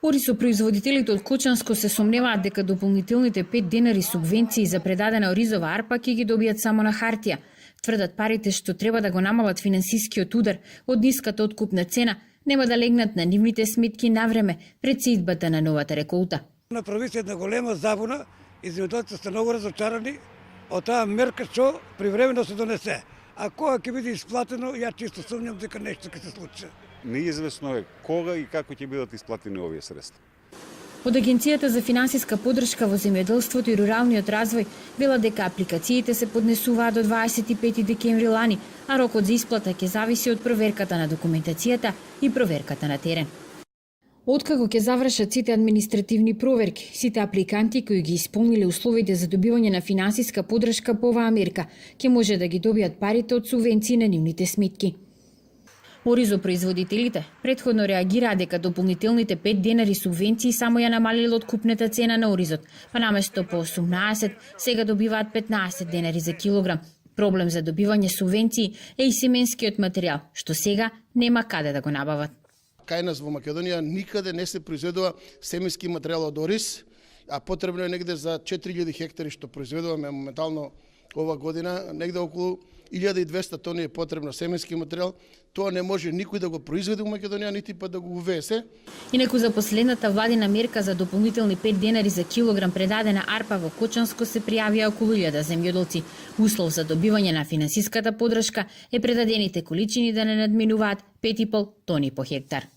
Оризопроизводителите од Кочанско се сомневаат дека дополнителните 5 денари субвенции за предадена оризова арпа ќе ги добијат само на хартија. Тврдат парите што треба да го намалат финансискиот удар од ниската откупна цена нема да легнат на нивните сметки навреме пред сеитбата на новата реколта. Направи се една голема забуна и земјоделците се многу разочарани од таа мерка што привремено се донесе. А кога ќе биде исплатено, ја чисто сумњам дека нешто ќе се случи. Неизвестно е кога и како ќе бидат исплатени овие средства. Од Агенцијата за финансиска поддршка во земјоделството и руралниот развој вела дека апликациите се поднесуваат до 25 декември лани, а рокот за исплата ќе зависи од проверката на документацијата и проверката на терен. Откако ќе завршат сите административни проверки, сите апликанти кои ги исполниле условите за добивање на финансиска поддршка по оваа мерка ќе може да ги добијат парите од субвенции на нивните сметки. Оризопроизводителите претходно реагираа дека дополнителните 5 денари субвенции само ја намалиле откупната цена на оризот, па наместо по 18, сега добиваат 15 денари за килограм. Проблем за добивање субвенции е и семенскиот материјал, што сега нема каде да го набават. Кај нас во Македонија никаде не се произведува семенски материјал од ориз, а потребно е негде за 4000 хектари што произведуваме моментално ова година, негде околу 1200 тони е потребно семенски материјал. Тоа не може никој да го произведе во Македонија, нити па да го увесе. Инаку за последната владина мерка за дополнителни 5 денари за килограм предадена арпа во Кочанско се пријавија околу 1000 земјоделци. Услов за добивање на финансиската поддршка е предадените количини да не надминуваат 5,5 тони по хектар.